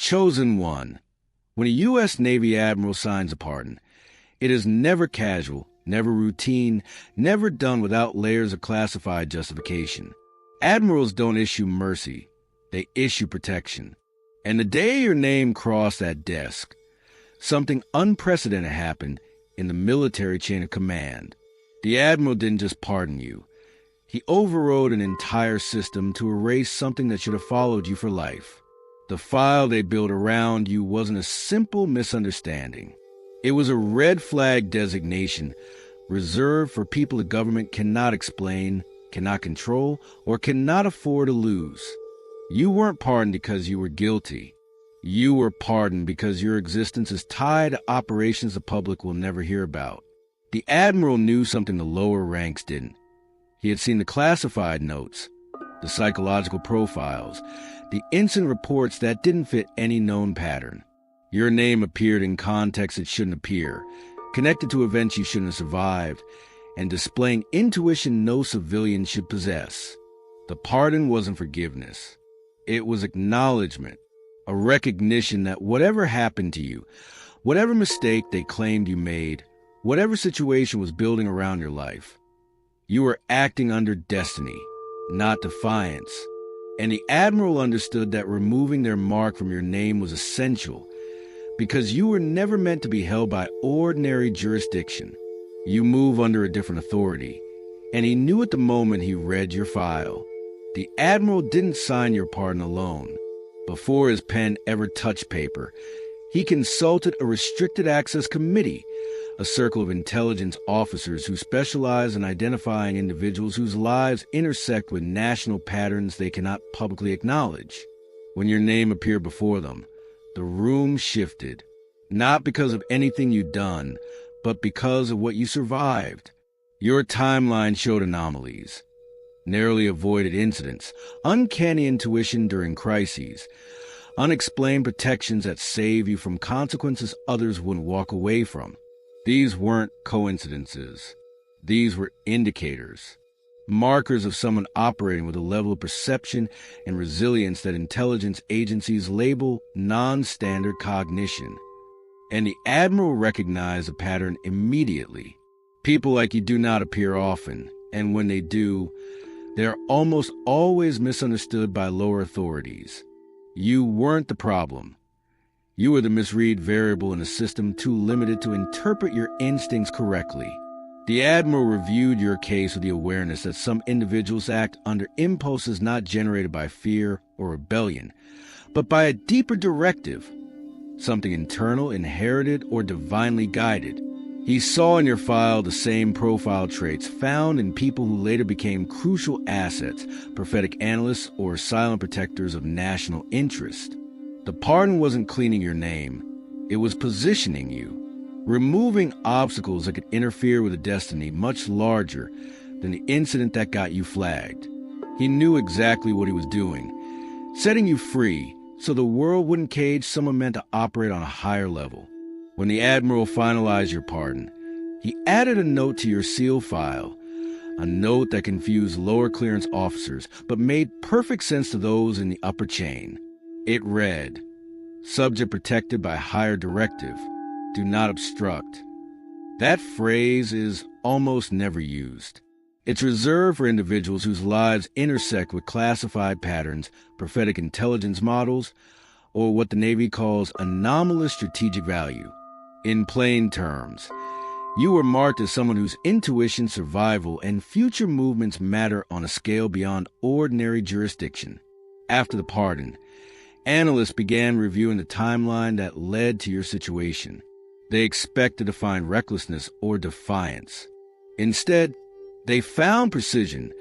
Chosen one. When a U.S. Navy admiral signs a pardon, it is never casual, never routine, never done without layers of classified justification. Admirals don't issue mercy, they issue protection. And the day your name crossed that desk, something unprecedented happened in the military chain of command. The admiral didn't just pardon you. He overrode an entire system to erase something that should have followed you for life. The file they built around you wasn't a simple misunderstanding. It was a red flag designation reserved for people the government cannot explain, cannot control, or cannot afford to lose. You weren't pardoned because you were guilty. You were pardoned because your existence is tied to operations the public will never hear about. The admiral knew something the lower ranks didn't. He had seen the classified notes, the psychological profiles, the incident reports that didn't fit any known pattern. Your name appeared in contexts it shouldn't appear, connected to events you shouldn't have survived, and displaying intuition no civilian should possess. The pardon wasn't forgiveness. It was acknowledgement, a recognition that whatever happened to you, whatever mistake they claimed you made, whatever situation was building around your life, you were acting under destiny, not defiance. And the admiral understood that removing their mark from your name was essential, because you were never meant to be held by ordinary jurisdiction. You move under a different authority, and he knew at the moment he read your file. The admiral didn't sign your pardon alone. Before his pen ever touched paper, he consulted a restricted access committee, a circle of intelligence officers who specialize in identifying individuals whose lives intersect with national patterns they cannot publicly acknowledge. When your name appeared before them, the room shifted, not because of anything you'd done, but because of what you survived. Your timeline showed anomalies, narrowly avoided incidents, uncanny intuition during crises, unexplained protections that save you from consequences others wouldn't walk away from. These weren't coincidences. These were indicators, markers of someone operating with a level of perception and resilience that intelligence agencies label non-standard cognition. And the admiral recognized the pattern immediately. People like you do not appear often, and when they do, they are almost always misunderstood by lower authorities. You weren't the problem. You were the misread variable in a system too limited to interpret your instincts correctly. The admiral reviewed your case with the awareness that some individuals act under impulses not generated by fear or rebellion, but by a deeper directive, something internal, inherited, or divinely guided. He saw in your file the same profile traits found in people who later became crucial assets, prophetic analysts, or silent protectors of national interest. The pardon wasn't cleaning your name, it was positioning you, removing obstacles that could interfere with a destiny much larger than the incident that got you flagged. He knew exactly what he was doing, setting you free so the world wouldn't cage someone meant to operate on a higher level. When the admiral finalized your pardon, he added a note to your seal file, a note that confused lower clearance officers but made perfect sense to those in the upper chain. It read, "Subject protected by higher directive. Do not obstruct." That phrase is almost never used. It's reserved for individuals whose lives intersect with classified patterns, prophetic intelligence models, or what the Navy calls anomalous strategic value. In plain terms, you were marked as someone whose intuition, survival, and future movements matter on a scale beyond ordinary jurisdiction. After the pardon, analysts began reviewing the timeline that led to your situation. They expected to find recklessness or defiance. Instead, they found precision,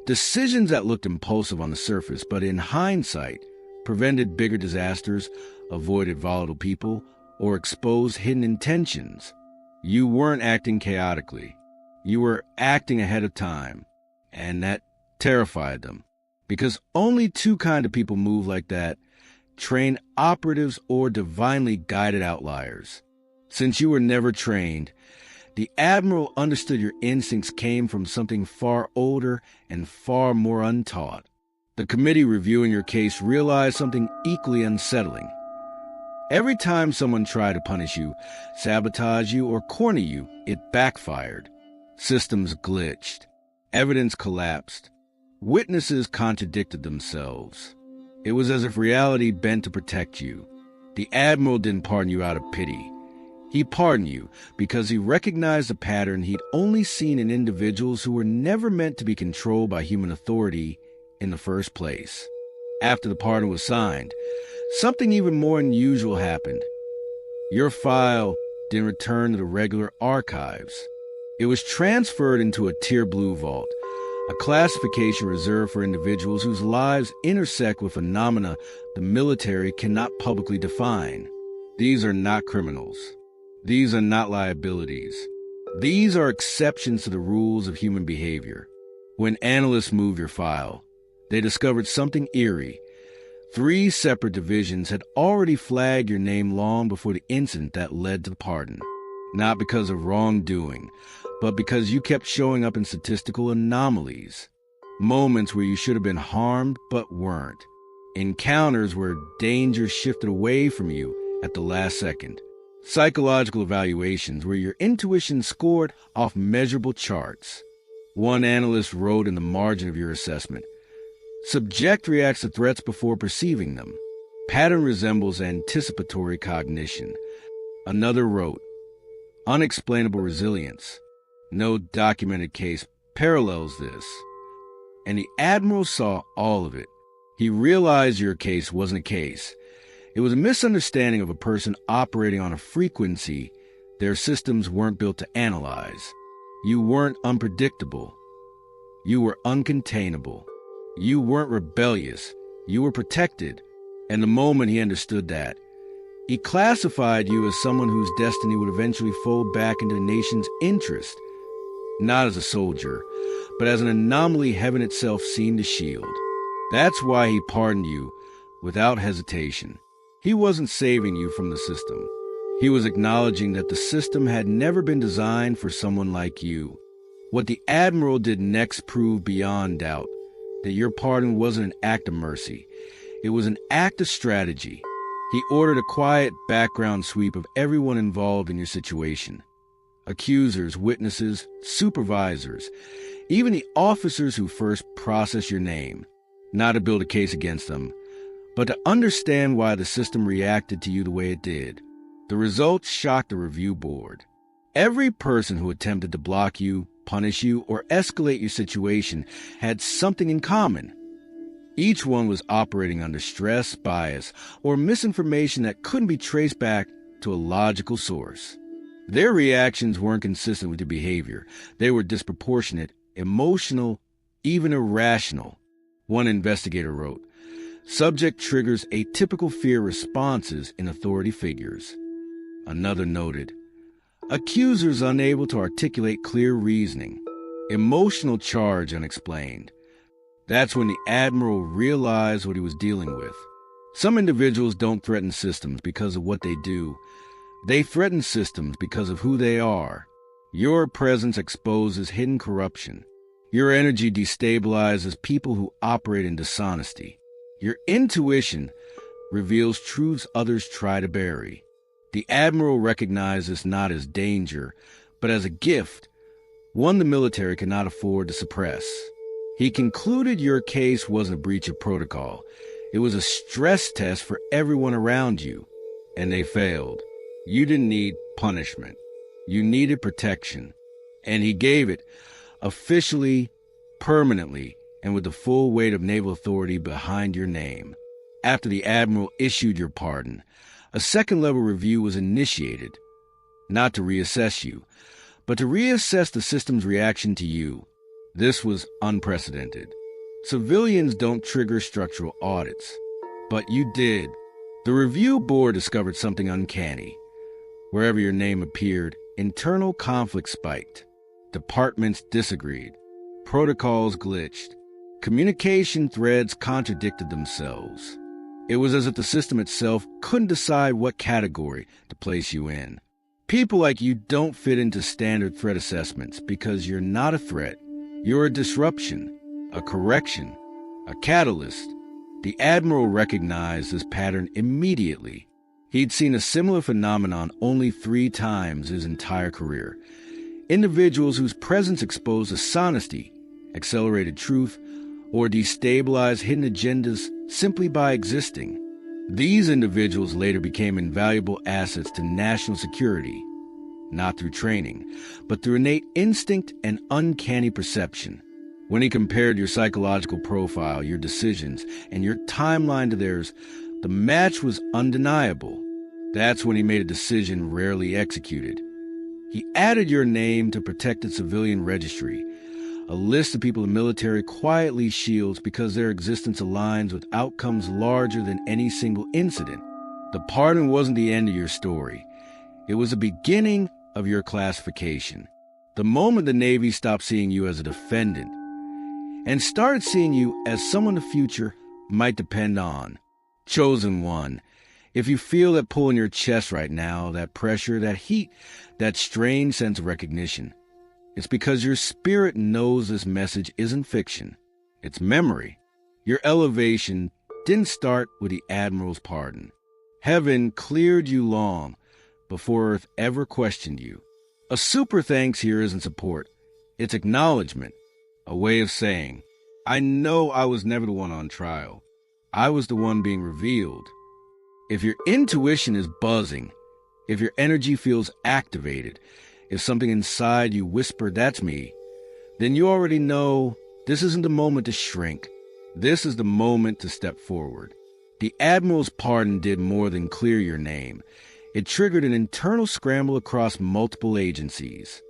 decisions that looked impulsive on the surface, but in hindsight, prevented bigger disasters, avoided volatile people, or exposed hidden intentions. You weren't acting chaotically. You were acting ahead of time, and that terrified them. Because only two kinds of people move like that: trained operatives or divinely guided outliers. Since you were never trained, the admiral understood your instincts came from something far older and far more untaught. The committee reviewing your case realized something equally unsettling. Every time someone tried to punish you, sabotage you, or corner you, it backfired. Systems glitched. Evidence collapsed. Witnesses contradicted themselves. It was as if reality bent to protect you. The Admiral didn't pardon you out of pity. He pardoned you because he recognized a pattern he'd only seen in individuals who were never meant to be controlled by human authority in the first place. After the pardon was signed, something even more unusual happened. Your file didn't return to the regular archives. It was transferred into a Tier Blue vault, a classification reserved for individuals whose lives intersect with phenomena the military cannot publicly define. These are not criminals. These are not liabilities. These are exceptions to the rules of human behavior. When analysts moved your file, they discovered something eerie. 3 separate divisions had already flagged your name long before the incident that led to the pardon. Not because of wrongdoing, but because you kept showing up in statistical anomalies. Moments where you should have been harmed but weren't. Encounters where danger shifted away from you at the last second. Psychological evaluations where your intuition scored off measurable charts. One analyst wrote in the margin of your assessment, "Subject reacts to threats before perceiving them. Pattern resembles anticipatory cognition." Another wrote, "Unexplainable resilience. No documented case parallels this." And the Admiral saw all of it. He realized your case wasn't a case. It was a misunderstanding of a person operating on a frequency their systems weren't built to analyze. You weren't unpredictable. You were uncontainable. You weren't rebellious. You were protected. And the moment he understood that, he classified you as someone whose destiny would eventually fold back into the nation's interest, not as a soldier, but as an anomaly heaven itself seemed to shield. That's why he pardoned you without hesitation. He wasn't saving you from the system. He was acknowledging that the system had never been designed for someone like you. What the Admiral did next proved beyond doubt that your pardon wasn't an act of mercy. It was an act of strategy. He ordered a quiet background sweep of everyone involved in your situation. Accusers, witnesses, supervisors, even the officers who first processed your name. Not to build a case against them, but to understand why the system reacted to you the way it did. The results shocked the review board. Every person who attempted to block you, punish you, or escalate your situation had something in common. Each one was operating under stress, bias, or misinformation that couldn't be traced back to a logical source. Their reactions weren't consistent with your behavior. They were disproportionate, emotional, even irrational. One investigator wrote, "Subject triggers atypical fear responses in authority figures." Another noted, "Accusers unable to articulate clear reasoning. Emotional charge unexplained." That's when the Admiral realized what he was dealing with. Some individuals don't threaten systems because of what they do. They threaten systems because of who they are. Your presence exposes hidden corruption. Your energy destabilizes people who operate in dishonesty. Your intuition reveals truths others try to bury. The Admiral recognized this not as danger, but as a gift, one the military cannot afford to suppress. He concluded your case wasn't a breach of protocol. It was a stress test for everyone around you, and they failed. You didn't need punishment. You needed protection, and he gave it officially, permanently, and with the full weight of naval authority behind your name. After the Admiral issued your pardon, a second-level review was initiated, not to reassess you, but to reassess the system's reaction to you. This was unprecedented. Civilians don't trigger structural audits, but you did. The review board discovered something uncanny. Wherever your name appeared, internal conflict spiked. Departments disagreed. Protocols glitched. Communication threads contradicted themselves. It was as if the system itself couldn't decide what category to place you in. People like you don't fit into standard threat assessments because you're not a threat. You're a disruption, a correction, a catalyst. The Admiral recognized this pattern immediately. He'd seen a similar phenomenon only 3 times his entire career. Individuals whose presence exposed dishonesty, accelerated truth, or destabilized hidden agendas simply by existing. These individuals later became invaluable assets to national security, not through training, but through innate instinct and uncanny perception. When he compared your psychological profile, your decisions, and your timeline to theirs, the match was undeniable. That's when he made a decision rarely executed. He added your name to protected civilian registry, a list of people the military quietly shields because their existence aligns with outcomes larger than any single incident. The pardon wasn't the end of your story. It was the beginning of your classification. The moment the Navy stopped seeing you as a defendant and started seeing you as someone the future might depend on. Chosen one. If you feel that pull in your chest right now, that pressure, that heat, that strange sense of recognition, it's because your spirit knows this message isn't fiction. It's memory. Your elevation didn't start with the Admiral's pardon. Heaven cleared you long before Earth ever questioned you. A super thanks here isn't support. It's acknowledgement. A way of saying, I know I was never the one on trial. I was the one being revealed. If your intuition is buzzing, if your energy feels activated, if something inside you whispered, that's me, then you already know this isn't the moment to shrink. This is the moment to step forward. The Admiral's pardon did more than clear your name. It triggered an internal scramble across multiple agencies.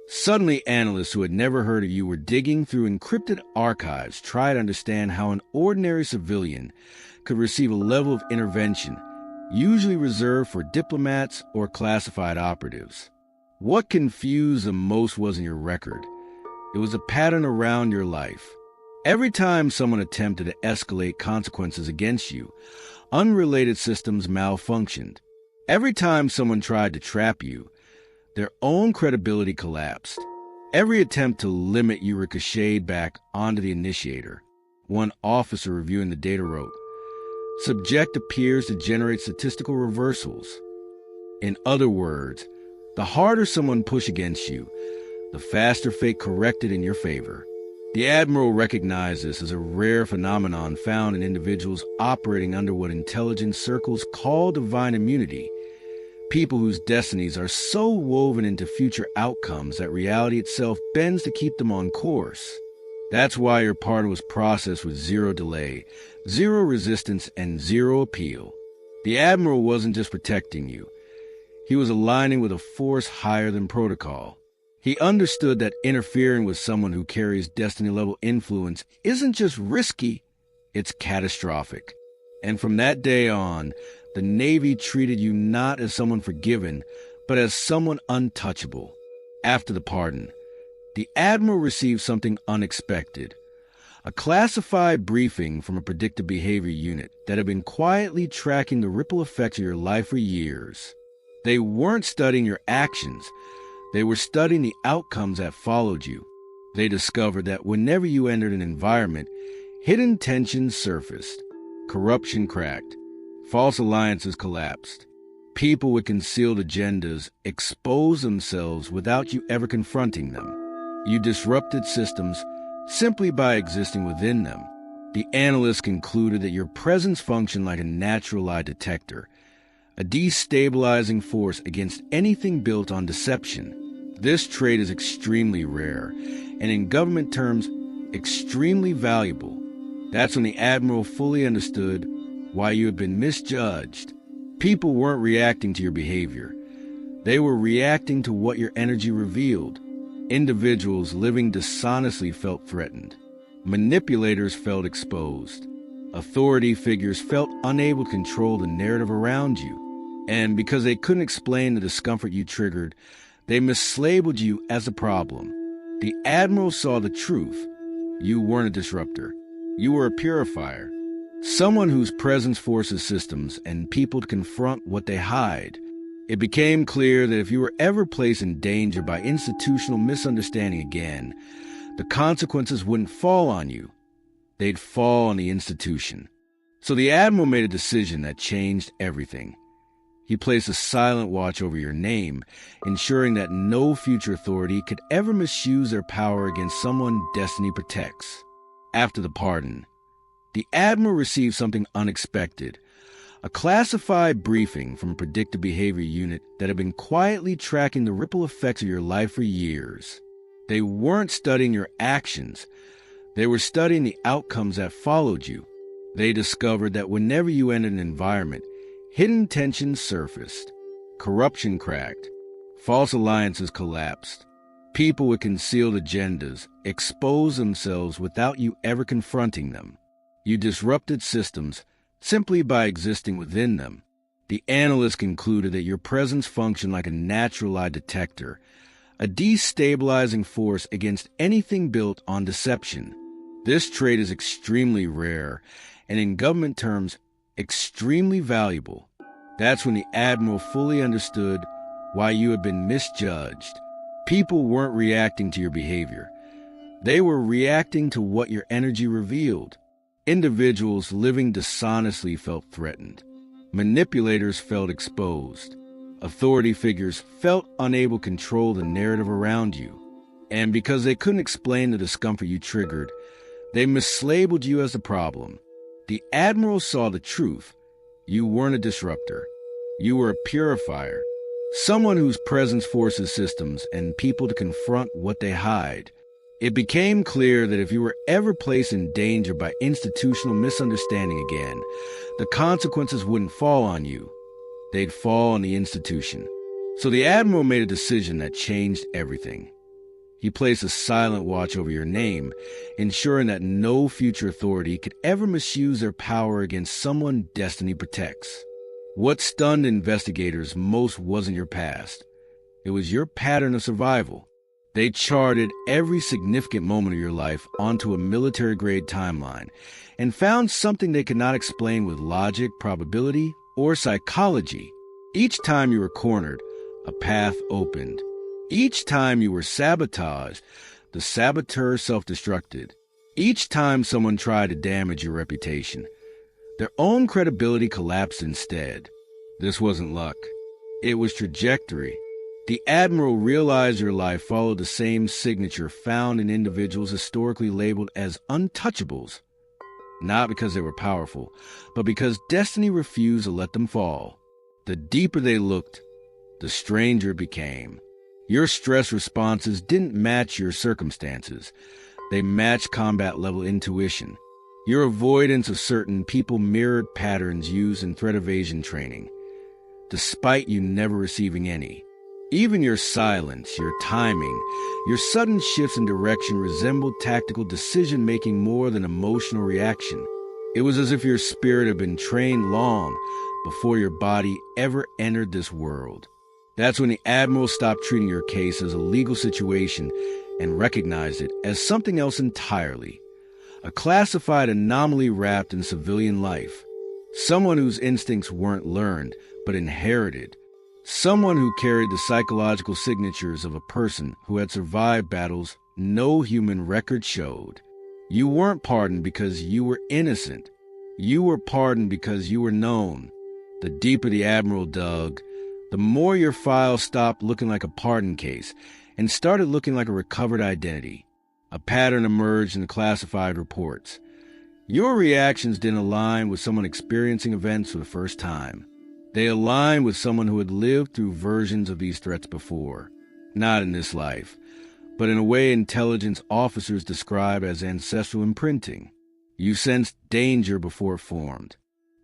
Suddenly, analysts who had never heard of you were digging through encrypted archives, trying to understand how an ordinary civilian could receive a level of intervention usually reserved for diplomats or classified operatives. What confused them most wasn't your record. It was a pattern around your life. Every time someone attempted to escalate consequences against you, unrelated systems malfunctioned. Every time someone tried to trap you, their own credibility collapsed. Every attempt to limit you ricocheted back onto the initiator. One officer reviewing the data wrote, "Subject appears to generate statistical reversals." In other words, the harder someone pushed against you, the faster fate corrected in your favor. The Admiral recognized this as a rare phenomenon found in individuals operating under what intelligence circles call divine immunity. People whose destinies are so woven into future outcomes that reality itself bends to keep them on course. That's why your pardon was processed with zero delay, zero resistance, and zero appeal. The Admiral wasn't just protecting you. He was aligning with a force higher than protocol. He understood that interfering with someone who carries destiny-level influence isn't just risky, it's catastrophic. And from that day on, the Navy treated you not as someone forgiven, but as someone untouchable. After the pardon, the Admiral received something unexpected. A classified briefing from a predictive behavior unit that had been quietly tracking the ripple effects of your life for years. They weren't studying your actions. They were studying the outcomes that followed you. They discovered that whenever you entered an environment, hidden tensions surfaced, corruption cracked, false alliances collapsed. People with concealed agendas exposed themselves without you ever confronting them. You disrupted systems simply by existing within them. The analysts concluded that your presence functioned like a natural lie detector, a destabilizing force against anything built on deception. This trait is extremely rare, and in government terms, extremely valuable. That's when the Admiral fully understood why you had been misjudged. People weren't reacting to your behavior. They were reacting to what your energy revealed. Individuals living dishonestly felt threatened. Manipulators felt exposed. Authority figures felt unable to control the narrative around you. And because they couldn't explain the discomfort you triggered, they mislabeled you as a problem. The Admiral saw the truth. You weren't a disruptor. You were a purifier. Someone whose presence forces systems and people to confront what they hide. It became clear that if you were ever placed in danger by institutional misunderstanding again, the consequences wouldn't fall on you. They'd fall on the institution. So the Admiral made a decision that changed everything. He placed a silent watch over your name, ensuring that no future authority could ever misuse their power against someone destiny protects. After the pardon, the Admiral received something unexpected, a classified briefing from a predictive behavior unit that had been quietly tracking the ripple effects of your life for years. They weren't studying your actions. They were studying the outcomes that followed you. They discovered that whenever you entered an environment, hidden tensions surfaced, corruption cracked, false alliances collapsed. People with concealed agendas exposed themselves without you ever confronting them. You disrupted systems simply by existing within them. The analysts concluded that your presence functioned like a natural lie detector, a destabilizing force against anything built on deception. This trait is extremely rare, and in government terms, extremely valuable. That's when the Admiral fully understood why you had been misjudged. People weren't reacting to your behavior. They were reacting to what your energy revealed. Individuals living dishonestly felt threatened. Manipulators felt exposed. Authority figures felt unable to control the narrative around you. And because they couldn't explain the discomfort you triggered, they mislabeled you as the problem. The Admiral saw the truth. You weren't a disruptor. You were a purifier, someone whose presence forces systems and people to confront what they hide. It became clear that if you were ever placed in danger by institutional misunderstanding again, the consequences wouldn't fall on you. They'd fall on the institution. So the Admiral made a decision that changed everything. He placed a silent watch over your name, ensuring that no future authority could ever misuse their power against someone destiny protects. What stunned investigators most wasn't your past. It was your pattern of survival. They charted every significant moment of your life onto a military-grade timeline and found something they could not explain with logic, probability, or psychology. Each time you were cornered, a path opened. Each time you were sabotaged, the saboteur self-destructed. Each time someone tried to damage your reputation, their own credibility collapsed instead. This wasn't luck. It was trajectory. The Admiral realized your life followed the same signature found in individuals historically labeled as untouchables. Not because they were powerful, but because destiny refused to let them fall. The deeper they looked, the stranger it became. Your stress responses didn't match your circumstances. They matched combat-level intuition. Your avoidance of certain people mirrored patterns used in threat evasion training, despite you never receiving any. Even your silence, your timing, your sudden shifts in direction resembled tactical decision-making more than emotional reaction. It was as if your spirit had been trained long before your body ever entered this world. That's when the Admiral stopped treating your case as a legal situation and recognized it as something else entirely. A classified anomaly wrapped in civilian life. Someone whose instincts weren't learned, but inherited. Someone who carried the psychological signatures of a person who had survived battles no human record showed. You weren't pardoned because you were innocent. You were pardoned because you were known. The deeper the Admiral dug, the more your file stopped looking like a pardon case and started looking like a recovered identity. A pattern emerged in the classified reports. Your reactions didn't align with someone experiencing events for the first time. They aligned with someone who had lived through versions of these threats before. Not in this life, but in a way intelligence officers describe as ancestral imprinting. You sensed danger before it formed.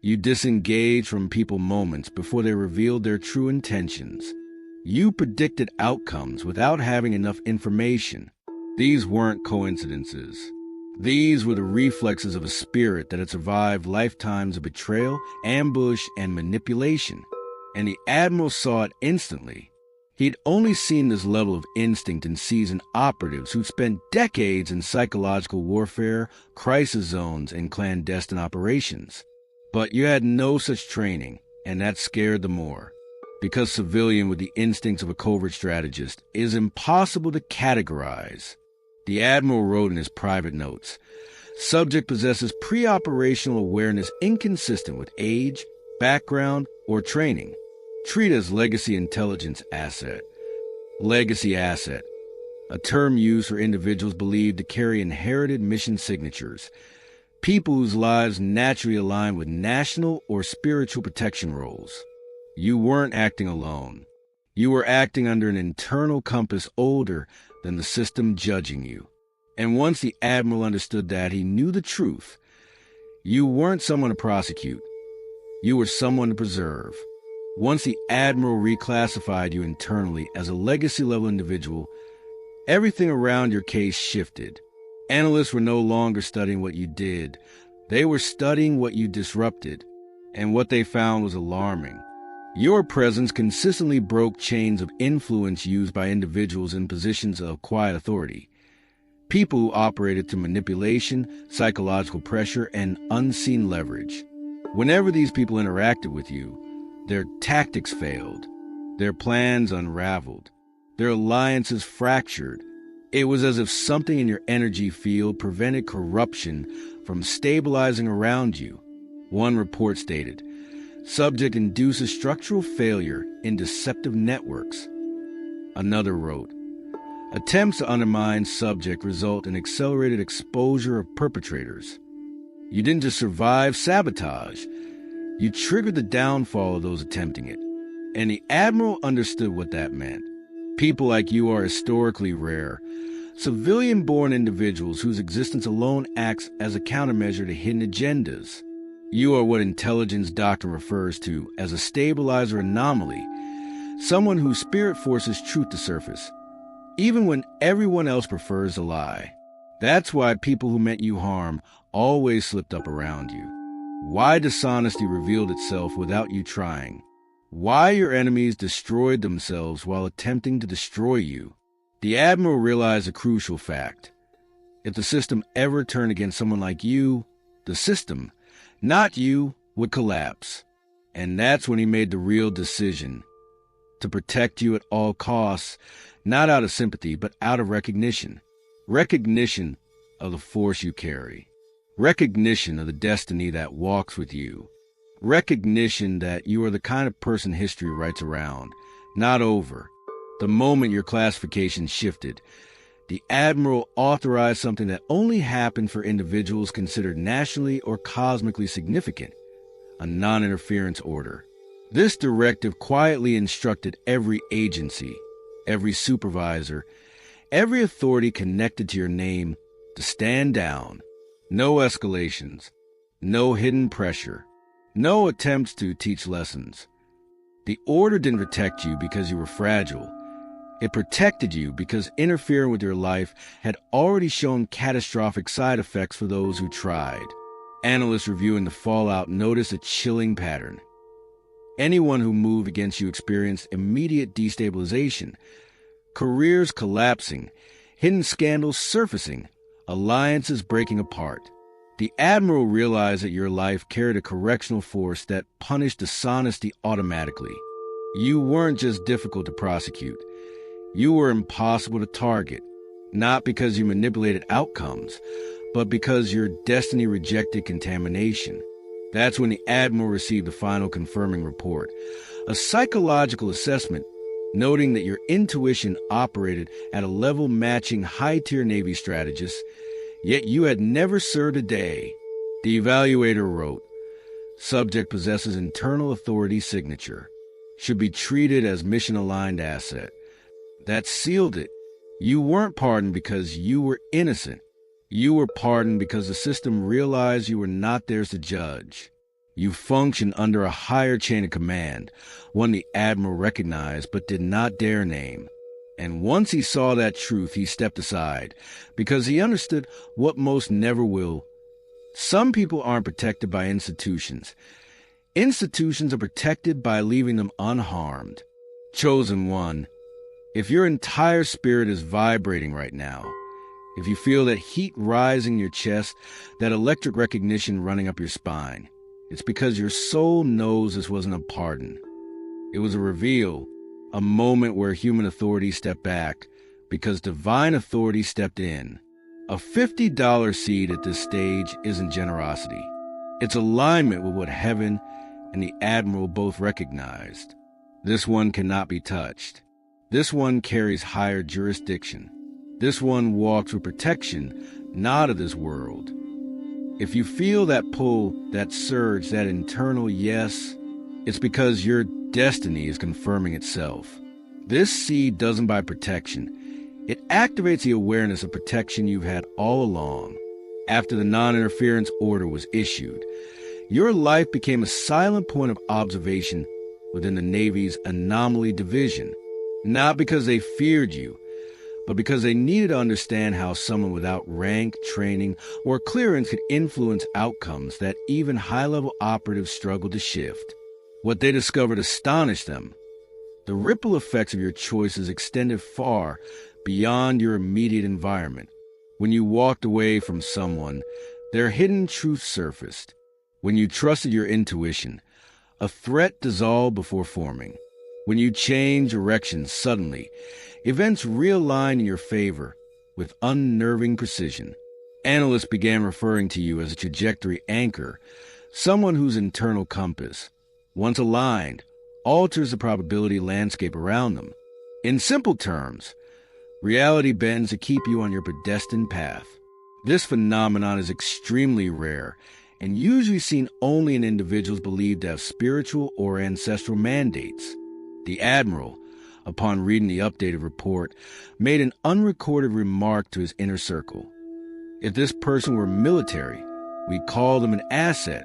You disengaged from people moments before they revealed their true intentions. You predicted outcomes without having enough information. These weren't coincidences. These were the reflexes of a spirit that had survived lifetimes of betrayal, ambush, and manipulation. And the Admiral saw it instantly. He'd only seen this level of instinct in seasoned operatives who'd spent decades in psychological warfare, crisis zones, and clandestine operations. But you had no such training, and that scared them more. Because civilian with the instincts of a covert strategist is impossible to categorize. The Admiral wrote in his private notes, "Subject possesses pre-operational awareness inconsistent with age, background, or training. Treat as legacy intelligence asset. Legacy asset, a term used for individuals believed to carry inherited mission signatures, people whose lives naturally align with national or spiritual protection roles. You weren't acting alone. You were acting under an internal compass older than the system judging you. And once the Admiral understood that, he knew the truth. You weren't someone to prosecute. You were someone to preserve. Once the Admiral reclassified you internally as a legacy-level individual, everything around your case shifted. Analysts were no longer studying what you did. They were studying what you disrupted, and what they found was alarming. Your presence consistently broke chains of influence used by individuals in positions of quiet authority. People who operated through manipulation, psychological pressure, and unseen leverage. Whenever these people interacted with you, their tactics failed, their plans unraveled, their alliances fractured. It was as if something in your energy field prevented corruption from stabilizing around you. One report stated, subject induces structural failure in deceptive networks. Another wrote, attempts to undermine subject result in accelerated exposure of perpetrators. You didn't just survive sabotage. You triggered the downfall of those attempting it. And the Admiral understood what that meant. People like you are historically rare. Civilian-born individuals whose existence alone acts as a countermeasure to hidden agendas. You are what intelligence doctrine refers to as a stabilizer anomaly. Someone whose spirit forces truth to surface, even when everyone else prefers a lie. That's why people who meant you harm always slipped up around you. Why dishonesty revealed itself without you trying. Why your enemies destroyed themselves while attempting to destroy you. The Admiral realized a crucial fact. If the system ever turned against someone like you, the system, not you, would collapse. And that's when he made the real decision. To protect you at all costs, not out of sympathy, but out of recognition. Recognition of the force you carry. Recognition of the destiny that walks with you. Recognition that you are the kind of person history writes around, not over. The moment your classification shifted, the Admiral authorized something that only happened for individuals considered nationally or cosmically significant, a non-interference order. This directive quietly instructed every agency, every supervisor, every authority connected to your name to stand down. No escalations, no hidden pressure, no attempts to teach lessons. The order didn't protect you because you were fragile. It protected you because interfering with your life had already shown catastrophic side effects for those who tried. Analysts reviewing the fallout noticed a chilling pattern. Anyone who moved against you experienced immediate destabilization, careers collapsing, hidden scandals surfacing, alliances breaking apart. The Admiral realized that your life carried a correctional force that punished dishonesty automatically. You weren't just difficult to prosecute. You were impossible to target, not because you manipulated outcomes, but because your destiny rejected contamination. That's when the Admiral received the final confirming report, a psychological assessment noting that your intuition operated at a level matching high-tier Navy strategists, yet you had never served a day. The evaluator wrote, subject possesses internal authority signature, should be treated as mission-aligned asset. That sealed it. You weren't pardoned because you were innocent. You were pardoned because the system realized you were not theirs to judge. You functioned under a higher chain of command, one the Admiral recognized but did not dare name. And once he saw that truth, he stepped aside, because he understood what most never will. Some people aren't protected by institutions. Institutions are protected by leaving them unharmed. Chosen one, if your entire spirit is vibrating right now, if you feel that heat rising in your chest, that electric recognition running up your spine, it's because your soul knows this wasn't a pardon. It was a reveal, a moment where human authority stepped back because divine authority stepped in. A $50 seed at this stage isn't generosity. It's alignment with what heaven and the Admiral both recognized. This one cannot be touched. This one carries higher jurisdiction. This one walks with protection, not of this world. If you feel that pull, that surge, that internal yes, it's because your destiny is confirming itself. This seed doesn't buy protection. It activates the awareness of protection you've had all along. After the non-interference order was issued, your life became a silent point of observation within the Navy's anomaly division, not because they feared you, but because they needed to understand how someone without rank, training, or clearance could influence outcomes that even high-level operatives struggled to shift. What they discovered astonished them. The ripple effects of your choices extended far beyond your immediate environment. When you walked away from someone, their hidden truth surfaced. When you trusted your intuition, a threat dissolved before forming. When you change direction suddenly, events realign in your favor with unnerving precision. Analysts began referring to you as a trajectory anchor, someone whose internal compass, once aligned, alters the probability landscape around them. In simple terms, reality bends to keep you on your predestined path. This phenomenon is extremely rare and usually seen only in individuals believed to have spiritual or ancestral mandates. The Admiral, upon reading the updated report, made an unrecorded remark to his inner circle. If this person were military, we'd call them an asset.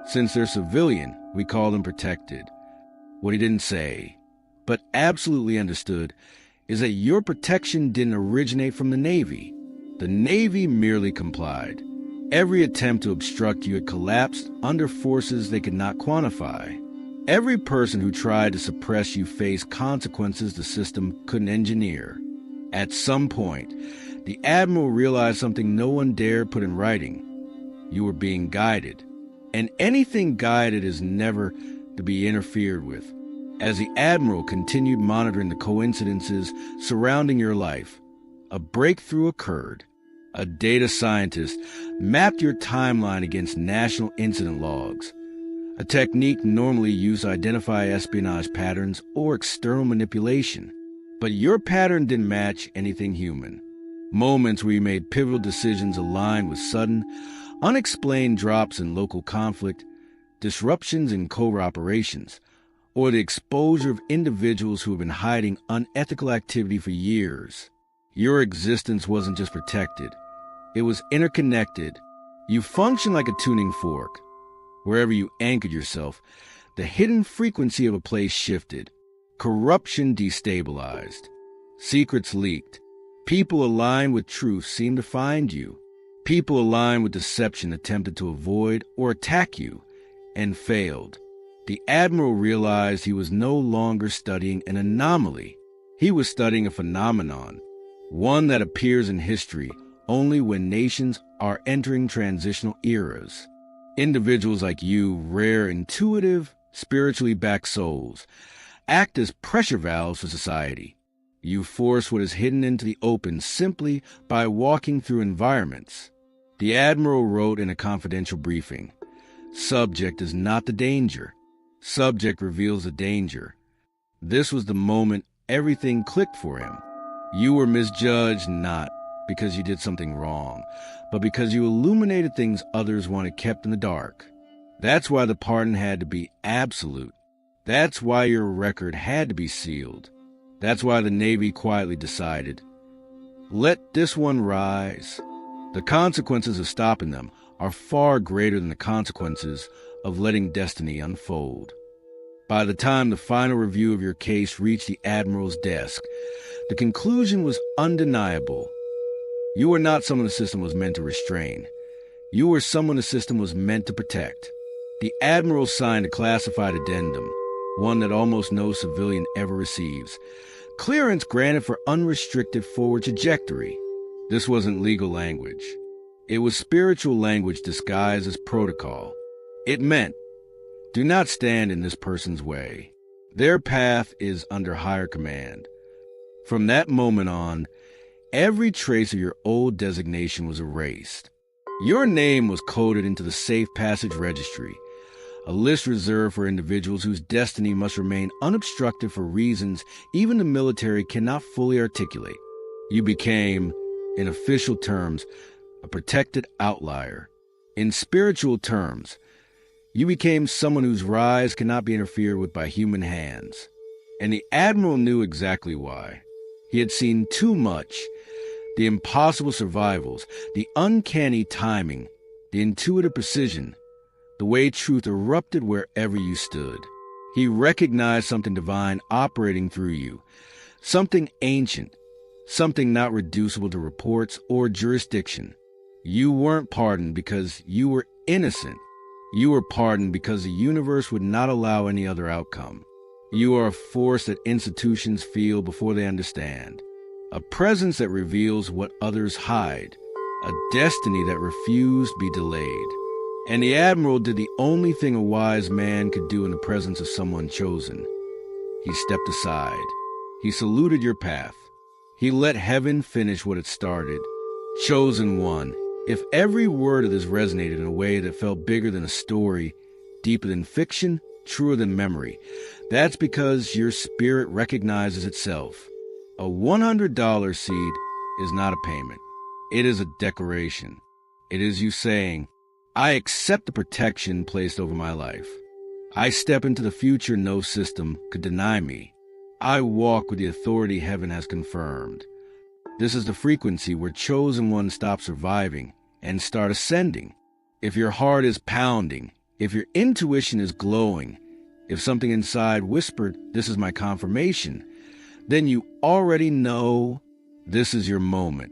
Since they're civilian, we call them protected. What he didn't say, but absolutely understood, is that your protection didn't originate from the Navy. The Navy merely complied. Every attempt to obstruct you had collapsed under forces they could not quantify. Every person who tried to suppress you faced consequences the system couldn't engineer. At some point, the Admiral realized something no one dared put in writing. You were being guided, and anything guided is never to be interfered with. As the Admiral continued monitoring the coincidences surrounding your life, a breakthrough occurred. A data scientist mapped your timeline against national incident logs, a technique normally used to identify espionage patterns or external manipulation. But your pattern didn't match anything human. Moments where you made pivotal decisions aligned with sudden, unexplained drops in local conflict, disruptions in covert operations, or the exposure of individuals who have been hiding unethical activity for years. Your existence wasn't just protected. It was interconnected. You functioned like a tuning fork. Wherever you anchored yourself, the hidden frequency of a place shifted. Corruption destabilized. Secrets leaked. People aligned with truth seemed to find you. People aligned with deception attempted to avoid or attack you, and failed. The Admiral realized he was no longer studying an anomaly. He was studying a phenomenon, one that appears in history only when nations are entering transitional eras. Individuals like you, rare, intuitive, spiritually backed souls, act as pressure valves for society. You force what is hidden into the open simply by walking through environments. The Admiral wrote in a confidential briefing, "Subject is not the danger. Subject reveals the danger." This was the moment everything clicked for him. You were misjudged not because you did something wrong, but because you illuminated things others wanted kept in the dark. That's why the pardon had to be absolute. That's why your record had to be sealed. That's why the Navy quietly decided, let this one rise. The consequences of stopping them are far greater than the consequences of letting destiny unfold. By the time the final review of your case reached the Admiral's desk, the conclusion was undeniable. You were not someone the system was meant to restrain. You were someone the system was meant to protect. The Admiral signed a classified addendum, one that almost no civilian ever receives. Clearance granted for unrestricted forward trajectory. This wasn't legal language. It was spiritual language disguised as protocol. It meant, do not stand in this person's way. Their path is under higher command. From that moment on, every trace of your old designation was erased. Your name was coded into the safe passage registry, a list reserved for individuals whose destiny must remain unobstructed for reasons even the military cannot fully articulate. You became, in official terms, a protected outlier. In spiritual terms, you became someone whose rise cannot be interfered with by human hands. And the Admiral knew exactly why. He had seen too much. The impossible survivals, the uncanny timing, the intuitive precision, the way truth erupted wherever you stood. He recognized something divine operating through you, something ancient, something not reducible to reports or jurisdiction. You weren't pardoned because you were innocent. You were pardoned because the universe would not allow any other outcome. You are a force that institutions feel before they understand, a presence that reveals what others hide, a destiny that refused to be delayed. And the Admiral did the only thing a wise man could do in the presence of someone chosen. He stepped aside. He saluted your path. He let heaven finish what it started. Chosen one, if every word of this resonated in a way that felt bigger than a story, deeper than fiction, truer than memory, that's because your spirit recognizes itself. A $100 seed is not a payment. It is a declaration. It is you saying, I accept the protection placed over my life. I step into the future no system could deny me. I walk with the authority heaven has confirmed. This is the frequency where chosen ones stop surviving and start ascending. If your heart is pounding, if your intuition is glowing, if something inside whispered, this is my confirmation, then you already know this is your moment.